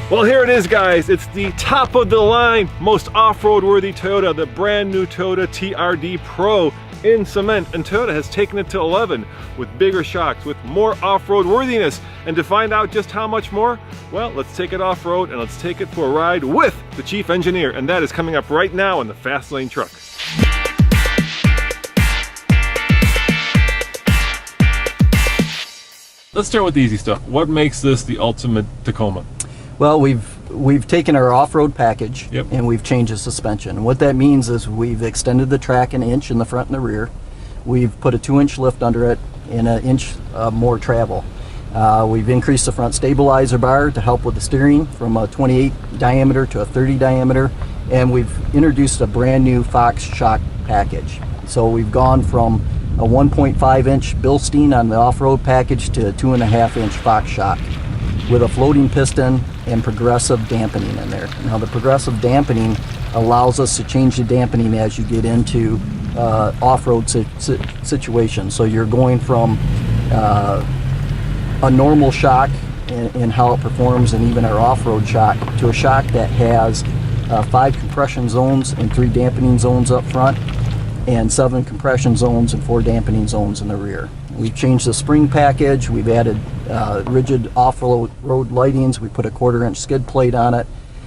Well, here it is, guys. It's the top of the line, most off-road worthy Toyota, the brand new Toyota TRD Pro in cement. And Toyota has taken it to 11 with bigger shocks, with more off-road worthiness. And to find out just how much more, well, let's take it off-road and let's take it for a ride with the chief engineer. And that is coming up right now in the Fast Lane Truck. Let's start with the easy stuff. What makes this the ultimate Tacoma? Well, we've taken our off-road package and we've changed the suspension. And what that means is we've extended the track an inch in the front and the rear. We've put a 2-inch lift under it and an inch more travel. We've increased the front stabilizer bar to help with the steering from a 28 diameter to a 30 diameter. And we've introduced a brand new Fox shock package. So we've gone from a 1.5-inch Bilstein on the off-road package to a 2.5-inch Fox shock with a floating piston and progressive dampening in there. Now the progressive dampening allows us to change the dampening as you get into off-road situations. So you're going from a normal shock in how it performs and even our off-road shock to a shock that has 5 compression zones and 3 dampening zones up front and 7 compression zones and 4 dampening zones in the rear. We've changed the spring package, we've added rigid off-road lightings, we put a 1/4-inch skid plate on it.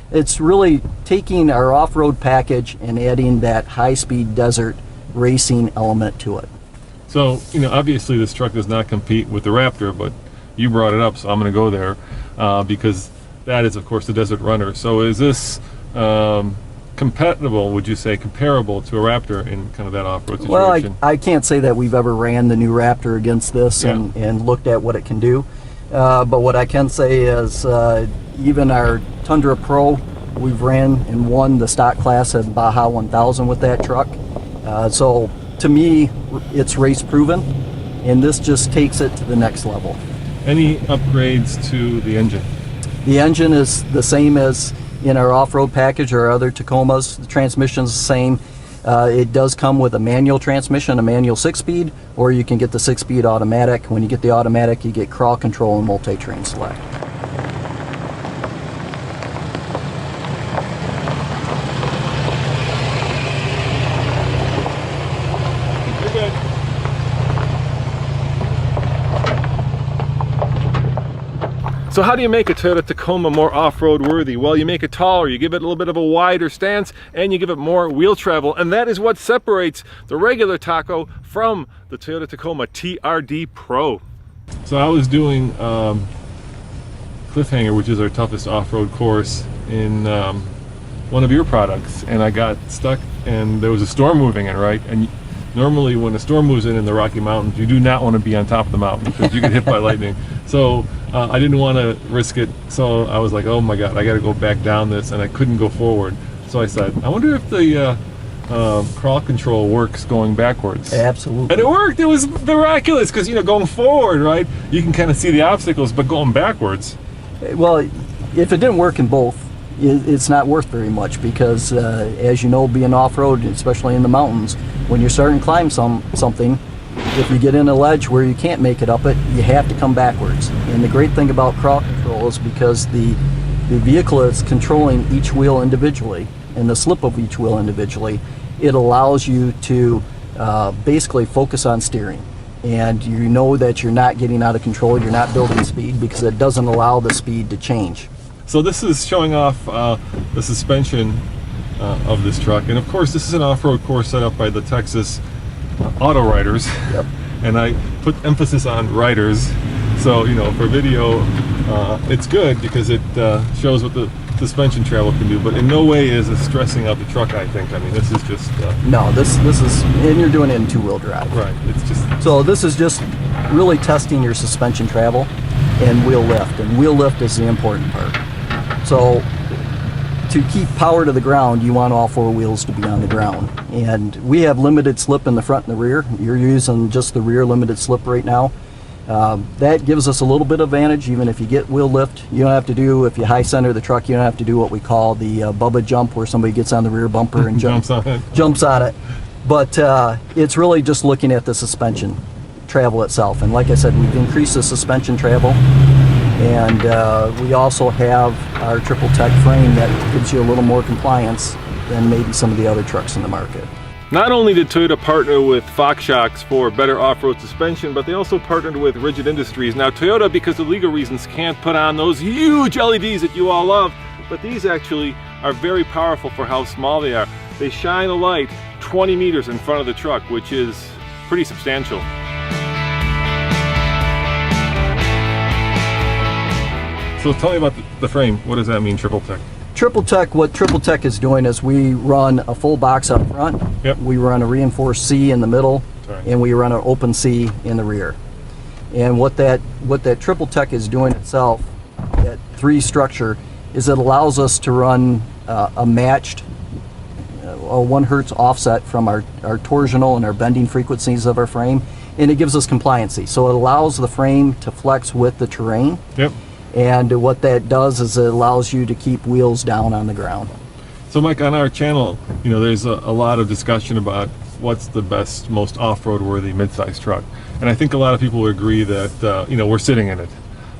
It's really taking our off-road package and adding that high-speed desert racing element to it. So, you know, obviously this truck does not compete with the Raptor, but you brought it up, so I'm going to go there because that is, of course, the Desert Runner. So is this compatible, would you say, comparable to a Raptor in kind of that off-road situation? Well, I can't say that we've ever ran the new Raptor against this and looked at what it can do. But what I can say is even our Tundra Pro, we've ran and won the stock class at Baja 1000 with that truck. So to me, it's race proven, and this just takes it to the next level. Any upgrades to the engine? The engine is the same as in our off-road package or other Tacomas. The transmission's the same. It does come with a manual transmission, a manual 6-speed, or you can get the 6-speed automatic. When you get the automatic, you get crawl control and multi-train select. So how do you make a Toyota Tacoma more off-road worthy? Well, you make it taller, you give it a little bit of a wider stance, and you give it more wheel travel. And that is what separates the regular Taco from the Toyota Tacoma TRD Pro. So I was doing Cliffhanger, which is our toughest off-road course, in one of your products, and I got stuck and there was a storm moving in, right? And normally when a storm moves in the Rocky Mountains, you do not want to be on top of the mountain because you get hit by lightning. So I didn't want to risk it, so I was like, oh my god, I got to go back down this, and I couldn't go forward. So I said, I wonder if the crawl control works going backwards. Absolutely. And it worked. It was miraculous because, you know, going forward, right, you can kind of see the obstacles, but going backwards. Well, if it didn't work in both, it's not worth very much because, as you know, being off-road, especially in the mountains, when you're starting to climb something, if you get in a ledge where you can't make it up it, you have to come backwards. And the great thing about crawl control is because the vehicle is controlling each wheel individually and the slip of each wheel individually, it allows you to basically focus on steering. And you know that you're not getting out of control, you're not building speed because it doesn't allow the speed to change. So this is showing off the suspension of this truck. And of course, this is an off-road course set up by the Texas auto riders. Yep. And I put emphasis on riders. So, you know, for video, it's good because it shows what the suspension travel can do, but in no way is it stressing out the truck, I think. I mean, this is just... No, this is, and you're doing it in 2-wheel drive. Right, it's just... So this is just really testing your suspension travel and wheel lift, and wheel lift is the important part. So to keep power to the ground, you want all 4 wheels to be on the ground. And we have limited slip in the front and the rear. You're using just the rear limited slip right now. That gives us a little bit of advantage. Even if you get wheel lift, you don't have to do, if you high center the truck, you don't have to do what we call the Bubba jump, where somebody gets on the rear bumper and jumps on it. But it's really just looking at the suspension travel itself. And like I said, we've increased the suspension travel. And we also have our triple tech frame that gives you a little more compliance than maybe some of the other trucks in the market. Not only did Toyota partner with Fox Shocks for better off-road suspension, but they also partnered with Rigid Industries. Now Toyota, because of legal reasons, can't put on those huge LEDs that you all love, but these actually are very powerful for how small they are. They shine a light 20 meters in front of the truck, which is pretty substantial. So tell me about the frame. What does that mean, triple tech? Triple tech, what triple tech is doing is we run a full box up front, yep. We run a reinforced C in the middle, right. And we run an open C in the rear. And what that triple tech is doing itself, that 3 structure, is it allows us to run a matched 1 hertz offset from our torsional and our bending frequencies of our frame, and it gives us compliancy. So it allows the frame to flex with the terrain. Yep. And what that does is it allows you to keep wheels down on the ground. So Mike, on our channel, you know, there's a lot of discussion about what's the best, most off-road worthy mid-size truck. And I think a lot of people would agree that, you know, we're sitting in it.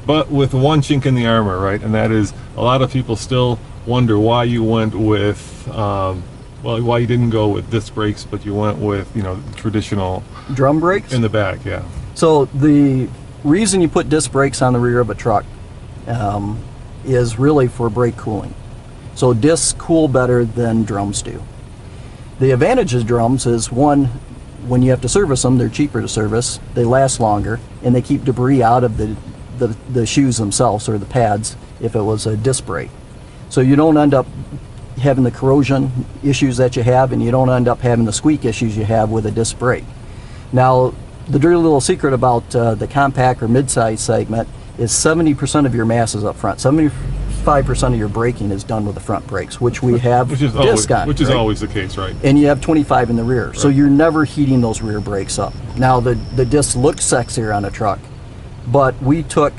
But with one chink in the armor, right? And that is, a lot of people still wonder why you went with, well, why you didn't go with disc brakes, but you went with, you know, traditional drum brakes in the back, yeah. So the reason you put disc brakes on the rear of a truck is really for brake cooling. So discs cool better than drums do. The advantage of drums is, one, when you have to service them, they're cheaper to service, they last longer, and they keep debris out of the shoes themselves or the pads if it was a disc brake. So you don't end up having the corrosion issues that you have, and you don't end up having the squeak issues you have with a disc brake. Now, the dirty little secret about the compact or mid-size segment is 70% of your mass is up front. 75% of your braking is done with the front brakes, which we have disc on. Which is always the case, right? And you have 25 in the rear. Right. So you're never heating those rear brakes up. Now the disc looks sexier on a truck, but we took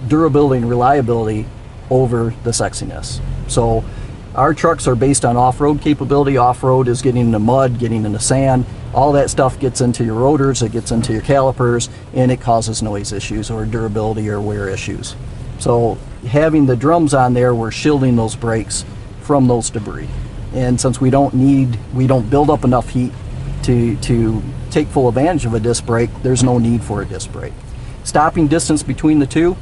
durability and reliability over the sexiness. So our trucks are based on off-road capability. Off-road is getting into mud, getting into sand. All that stuff gets into your rotors, it gets into your calipers, and it causes noise issues or durability or wear issues. So having the drums on there, we're shielding those brakes from those debris. And since we don't build up enough heat to take full advantage of a disc brake, there's no need for a disc brake. Stopping distance between the two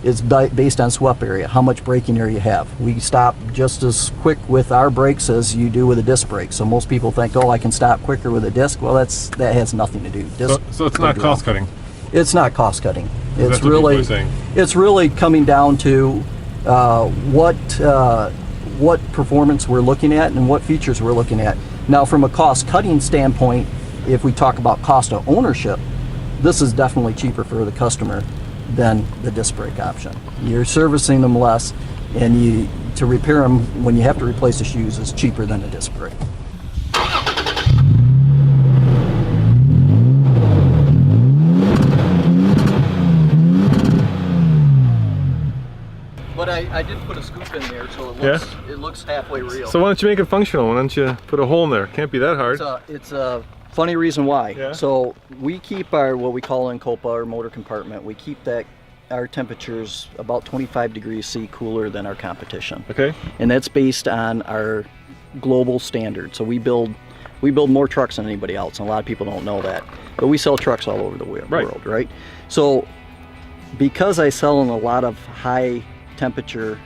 is based on swept area, how much braking area you have. We stop just as quick with our brakes as you do with a disc brake. So most people think, oh, I can stop quicker with a disc. Well, that has nothing to do. So it's not cost cutting. It's not cost cutting. It's really coming down to what performance we're looking at and what features we're looking at. Now, from a cost cutting standpoint, if we talk about cost of ownership, this is definitely cheaper for the customer than the disc brake option. You're servicing them less, and to repair them when you have to replace the shoes is cheaper than a disc brake. But I did put a scoop in there, so it looks halfway real. So why don't you make it functional? Why don't you put a hole in there? Can't be that hard. It's a funny reason why. Yeah. So we keep our, what we call in COPA, our motor compartment, we keep our temperatures about 25 degrees C cooler than our competition. Okay. And that's based on our global standard. So we build more trucks than anybody else, and a lot of people don't know that. But we sell trucks all over the world, right? So because I sell in a lot of high temperature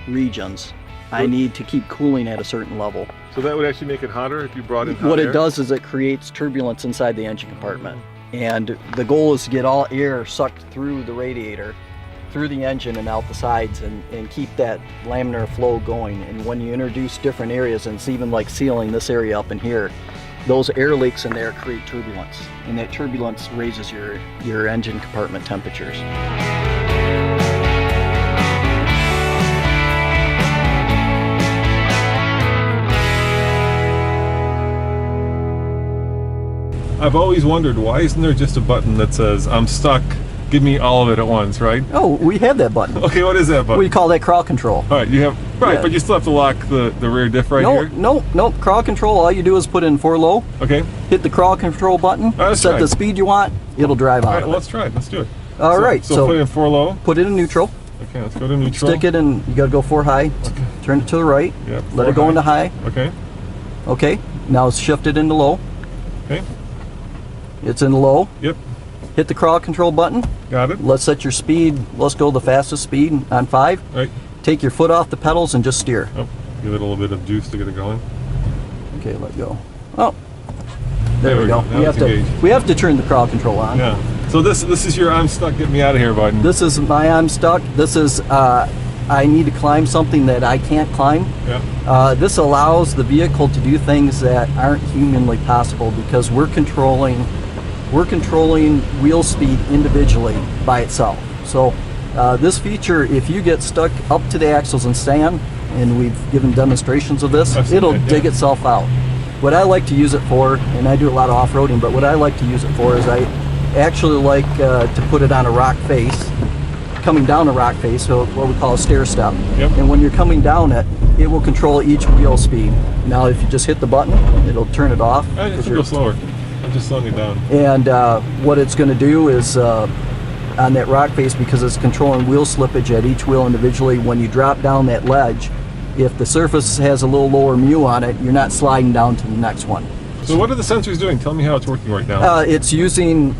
regions, I need to keep cooling at a certain level. So that would actually make it hotter if you brought in hot What air? it does is it creates turbulence inside the engine compartment. And the goal is to get all air sucked through the radiator, through the engine and out the sides, and keep that laminar flow going. And when you introduce different areas, and it's even like sealing this area up in here, those air leaks in there create turbulence. And that turbulence raises your engine compartment temperatures. I've always wondered, why isn't there just a button that says, I'm stuck, give me all of it at once, right? Oh, we have that button. Okay, what is that button? We call that crawl control. All right, yeah. But you still have to lock the rear diff here? No, crawl control, all you do is put in 4 low. Okay. Hit the crawl control button, set the speed you want, it'll drive out. All right, let's try it, let's do it. All right. So put it in 4 low? Put it in neutral. Okay, let's go to neutral. Stick it in, you gotta go 4 high. Okay. Turn it to the right. Yep, Let it go into high. Okay. Okay, now shift it into low. Okay. It's in low. Yep. Hit the crawl control button. Got it. Let's set your speed. Let's go the fastest speed on 5. Right. Take your foot off the pedals and just steer. Oh, give it a little bit of juice to get it going. Okay, let go. Oh, there we go. Now it's We have to turn the crawl control on. Yeah. So this is your I'm stuck, get me out of here button. This is my I'm stuck. This is I need to climb something that I can't climb. Yeah. This allows the vehicle to do things that aren't humanly possible because we're controlling wheel speed individually by itself. So this feature, if you get stuck up to the axles and stand, and we've given demonstrations of this, it'll dig itself out. What I like to use it for, and I do a lot of off-roading, but what I like to use it for is I actually like to put it on a rock face, coming down a rock face, so what we call a stair step. Yep. And when you're coming down it, it will control each wheel speed. Now if you just hit the button, it'll turn it off. I should go slower. I'm just slowing it down. And what it's going to do is on that rock face, because it's controlling wheel slippage at each wheel individually, when you drop down that ledge, if the surface has a little lower mu on it, you're not sliding down to the next one. So what are the sensors doing? Tell me how it's working right now. It's using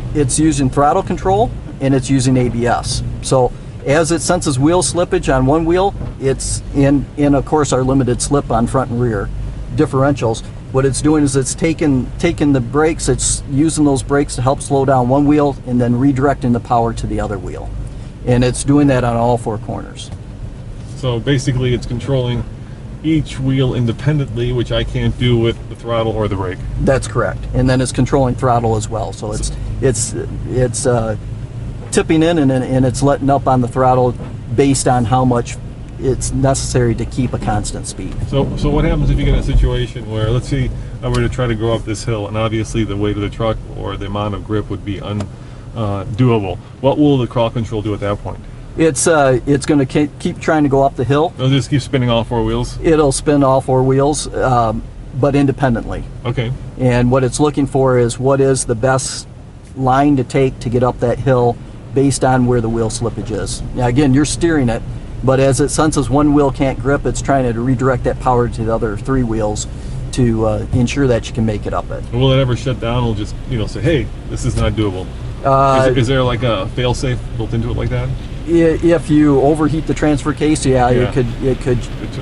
throttle control and it's using ABS. So as it senses wheel slippage on one wheel, it's in of course our limited slip on front and rear differentials. What it's doing is it's taking the brakes, it's using those brakes to help slow down one wheel and then redirecting the power to the other wheel. And it's doing that on all 4 corners. So basically it's controlling each wheel independently, which I can't do with the throttle or the brake. That's correct. And then it's controlling throttle as well. So it's tipping in and it's letting up on the throttle based on how much it's necessary to keep a constant speed. So what happens if you get in a situation where, let's say I were to try to go up this hill, and obviously the weight of the truck or the amount of grip would be doable. What will the crawl control do at that point? It's going to keep trying to go up the hill. It'll just keep spinning all 4 wheels? It'll spin all 4 wheels, but independently. Okay. And what it's looking for is what is the best line to take to get up that hill based on where the wheel slippage is. Now again, you're steering it, but as it senses one wheel can't grip, it's trying to redirect that power to the other 3 wheels to ensure that you can make it up it. Will it ever shut down? It'll just, say, hey, this is not doable. Is there like a fail-safe built into it like that? If you overheat the transfer case, it could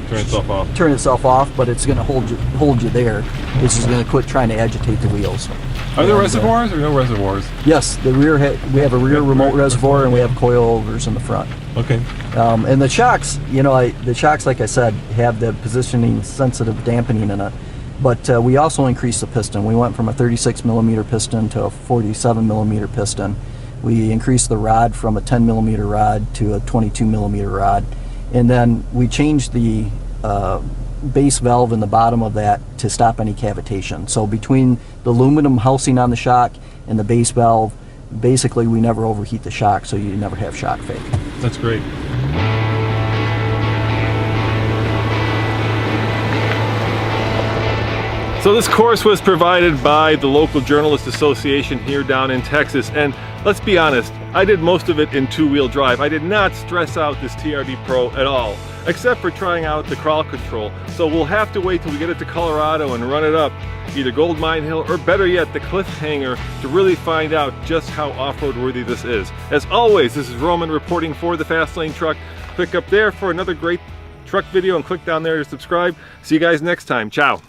turn itself off. Turn itself off, but it's going to hold you there. It's just going to quit trying to agitate the wheels. Are there reservoirs or no reservoirs? Yes, the rear we have a rear remote reservoir, and we have coilovers in the front. Okay. And the shocks, the shocks, like I said, have the positioning sensitive dampening in it. But we also increased the piston. We went from a 36 millimeter piston to a 47 millimeter piston. We increased the rod from a 10 millimeter rod to a 22 millimeter rod. And then we changed the base valve in the bottom of that to stop any cavitation. So between the aluminum housing on the shock and the base valve, basically we never overheat the shock, so you never have shock fake. That's great. So this course was provided by the local journalist association here down in Texas, and let's be honest, I did most of it in 2-wheel drive. I did not stress out this TRD Pro at all, except for trying out the crawl control. So we'll have to wait till we get it to Colorado and run it up either Gold Mine Hill or better yet the Cliffhanger to really find out just how off-road worthy this is. As always, this is Roman reporting for the Fast Lane Truck. Click up there for another great truck video and click down there to subscribe. See you guys next time. Ciao.